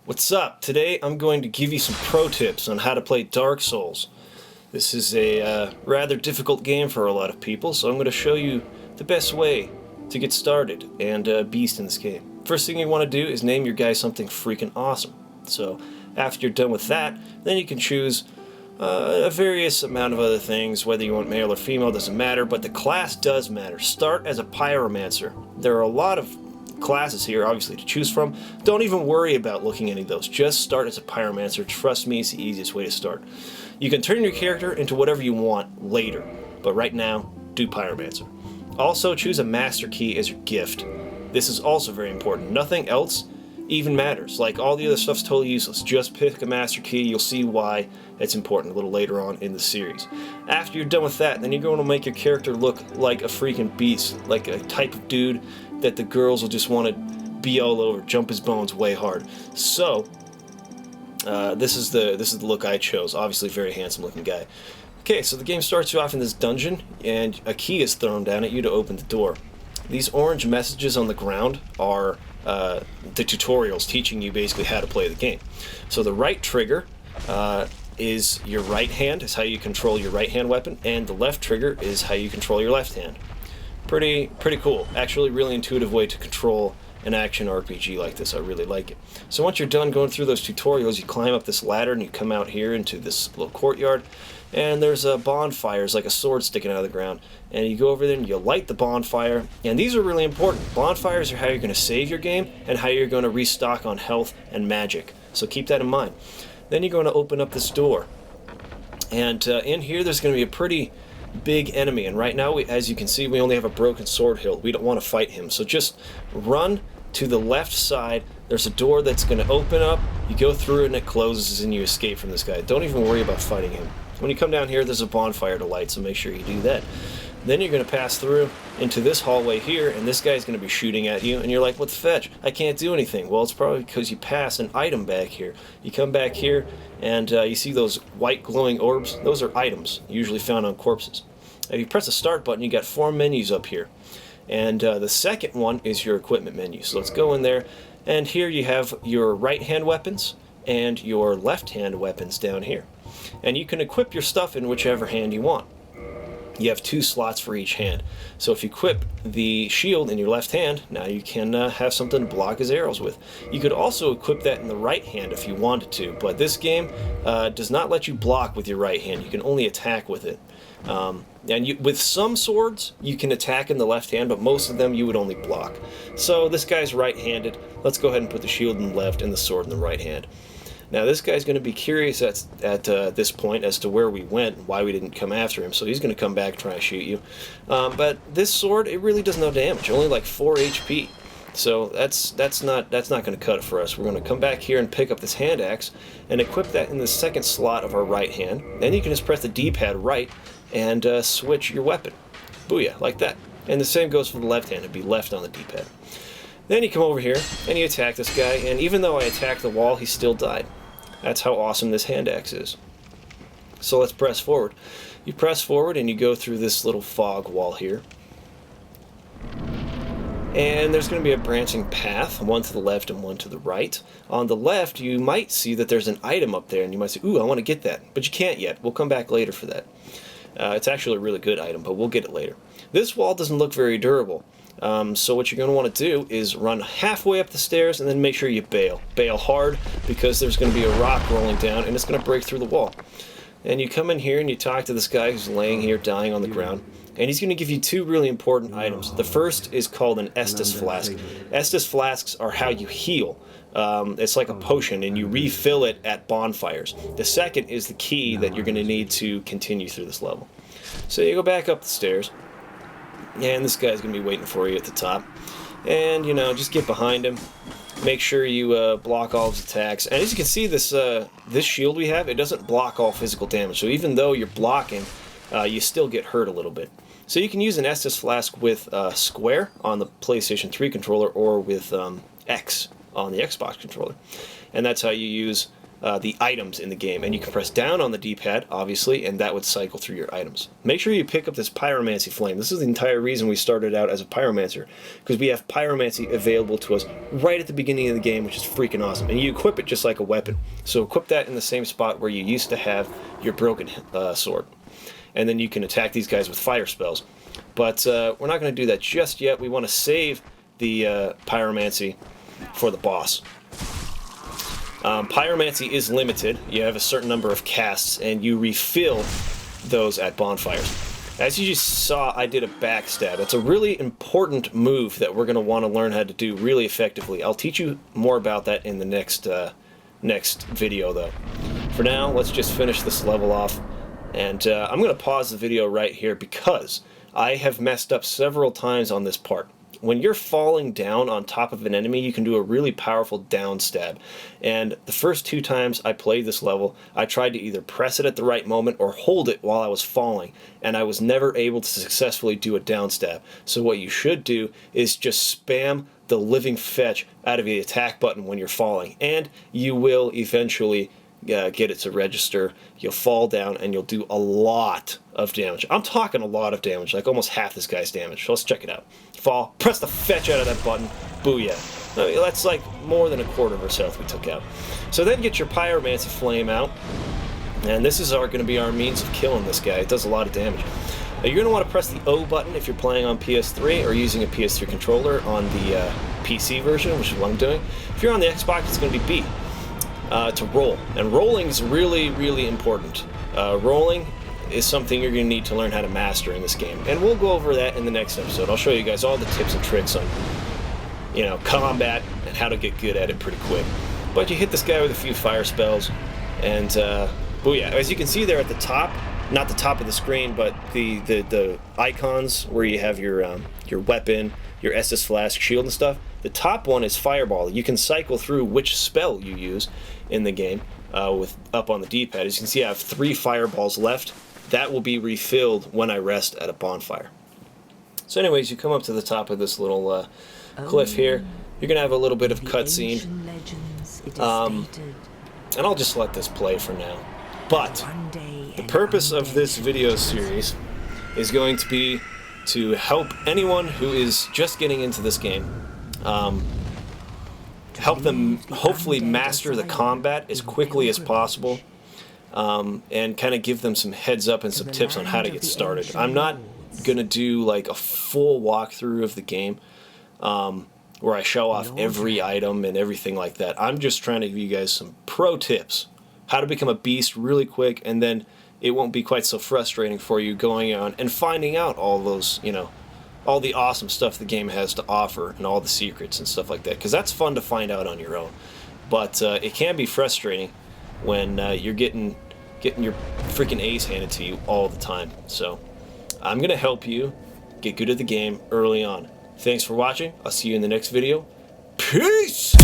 What's up? Today I'm going to give you some pro tips on how to play Dark Souls. This is a rather difficult game for a lot of people, so I'm going to show you the best way to get started and beast in this game. First thing you want to do is name your guy something freaking awesome. So after you're done with that, then you can choose a various amount of other things, whether you want male or female doesn't matter, but the class does matter. Start as a Pyromancer. There are a lot of classes here, obviously, to choose from. Don't even worry about looking at any of those. Just start as a Pyromancer. Trust me, it's the easiest way to start. You can turn your character into whatever you want later, but right now, do Pyromancer. Also, choose a Master Key as your gift. This is also very important. Nothing else even matters. Like, all the other stuff's totally useless. Just pick a Master Key. You'll see why it's important a little later on in the series. After you're done with that, then you're going to make your character look like a freaking beast, like a type of dude that the girls will just want to be all over, jump his bones way hard. So this is the look I chose. Obviously, very handsome looking guy. Okay, so the game starts you off in this dungeon, and a key is thrown down at you to open the door. These orange messages on the ground are the tutorials teaching you basically how to play the game. So the right trigger is your right hand, is how you control your right hand weapon, and the left trigger is how you control your left hand. Pretty cool. Actually, really intuitive way to control an action RPG like this. I really like it. So once you're done going through those tutorials, you climb up this ladder and you come out here into this little courtyard, and there's bonfires, like a sword sticking out of the ground. And you go over there and you light the bonfire, and these are really important. Bonfires are how you're going to save your game and how you're going to restock on health and magic. So keep that in mind. Then you're going to open up this door, and in here there's going to be a pretty big enemy, and right now, as you can see, we only have a broken sword hilt. We don't want to fight him, so just run to the left side. There's a door that's going to open up, you go through it and it closes and you escape from this guy. Don't even worry about fighting him. When you come down here, there's a bonfire to light, so make sure you do that. Then you're going to pass through into this hallway here, and this guy's going to be shooting at you, and you're like, what the fetch? I can't do anything. Well, it's probably because you passed an item back here. You come back here, and you see those white glowing orbs? Those are items, usually found on corpses. If you press the start button, you got 4 menus up here. And the second one is your equipment menu. So let's go in there, and here you have your right-hand weapons and your left-hand weapons down here. And you can equip your stuff in whichever hand you want. You have 2 slots for each hand. So if you equip the shield in your left hand, now you can have something to block his arrows with. You could also equip that in the right hand if you wanted to, but this game does not let you block with your right hand. You can only attack with it. With some swords, you can attack in the left hand, but most of them you would only block. So this guy's right-handed. Let's go ahead and put the shield in the left and the sword in the right hand. Now this guy's going to be curious at this point as to where we went and why we didn't come after him, so he's going to come back and try to shoot you. But this sword, it really does no damage, only like 4 HP. So that's not going to cut it for us. We're going to come back here and pick up this hand axe and equip that in the second slot of our right hand. Then you can just press the D-pad right and switch your weapon. Booyah, like that. And the same goes for the left hand. It'd be left on the D-pad. Then you come over here and you attack this guy, and even though I attacked the wall, he still died. That's how awesome this hand axe is. So let's press forward. You press forward and you go through this little fog wall here. And there's going to be a branching path, one to the left and one to the right. On the left, you might see that there's an item up there, and you might say, ooh, I want to get that. But you can't yet. We'll come back later for that. It's actually a really good item, but we'll get it later. This wall doesn't look very durable. So what you're going to want to do is run halfway up the stairs and then make sure you bail. Bail hard, because there's going to be a rock rolling down and it's going to break through the wall. And you come in here and you talk to this guy who's laying here dying on the ground, and he's going to give you 2 really important items. The first is called an Estus Flask. Estus Flasks are how you heal. It's like a potion, and you refill it at bonfires. The second is the key that you're going to need to continue through this level. So you go back up the stairs, and this guy's going to be waiting for you at the top. And, you know, just get behind him. Make sure you block all his attacks. And as you can see, this shield we have, it doesn't block all physical damage. So even though you're blocking, you still get hurt a little bit. So you can use an Estus Flask with Square on the PlayStation 3 controller, or with X on the Xbox controller. And that's how you use the items in the game, and you can press down on the D-pad, obviously, and that would cycle through your items. Make sure you pick up this Pyromancy Flame. This is the entire reason we started out as a Pyromancer, because we have Pyromancy available to us right at the beginning of the game, which is freaking awesome, and you equip it just like a weapon. So equip that in the same spot where you used to have your broken sword, and then you can attack these guys with fire spells. But we're not going to do that just yet. We want to save the Pyromancy for the boss. Pyromancy is limited. You have a certain number of casts, and you refill those at bonfires. As you just saw, I did a backstab. It's a really important move that we're going to want to learn how to do really effectively. I'll teach you more about that in the next video, though. For now, let's just finish this level off, and I'm going to pause the video right here because I have messed up several times on this part. When you're falling down on top of an enemy, you can do a really powerful down stab. And the first 2 times I played this level, I tried to either press it at the right moment or hold it while I was falling, and I was never able to successfully do a down stab. So what you should do is just spam the living fetch out of the attack button when you're falling, and you will eventually get it to register. You'll fall down and you'll do a lot of damage. I'm talking a lot of damage, like almost half this guy's damage. So let's check it out. Fall, press the fetch out of that button, booyah. That's like more than a quarter of our health we took out. So then get your Pyromancy Flame out, and this is going to be our means of killing this guy. It does a lot of damage. You're going to want to press the O button if you're playing on PS3 or using a PS3 controller on the PC version, which is what I'm doing. If you're on the Xbox, it's going to be B. To roll, and rolling is really, really important. Rolling is something you're going to need to learn how to master in this game, and we'll go over that in the next episode. I'll show you guys all the tips and tricks on, combat and how to get good at it pretty quick. But you hit this guy with a few fire spells, and booyah! As you can see there at the top, not the top of the screen, but the icons where you have your weapon, your Estus Flask, shield, and stuff. The top one is Fireball. You can cycle through which spell you use in the game with up on the D-pad. As you can see, I have 3 fireballs left. That will be refilled when I rest at a bonfire. So anyways, you come up to the top of this little cliff here. You're going to have a little bit of cutscene. And I'll just let this play for now. But the purpose of this video series is going to be to help anyone who is just getting into this game. Help them hopefully master the combat as quickly as possible, and kind of give them some heads up and some tips on how to get started. I'm not gonna do like a full walkthrough of the game where I show off every item and everything like that. I'm just trying to give you guys some pro tips, how to become a beast really quick, and then it won't be quite so frustrating for you going on and finding out all those, all the awesome stuff the game has to offer and all the secrets and stuff like that, because that's fun to find out on your own. But it can be frustrating when you're getting your freaking ace handed to you all the time. So I'm going to help you get good at the game early on. Thanks for watching. I'll see you in the next video. Peace!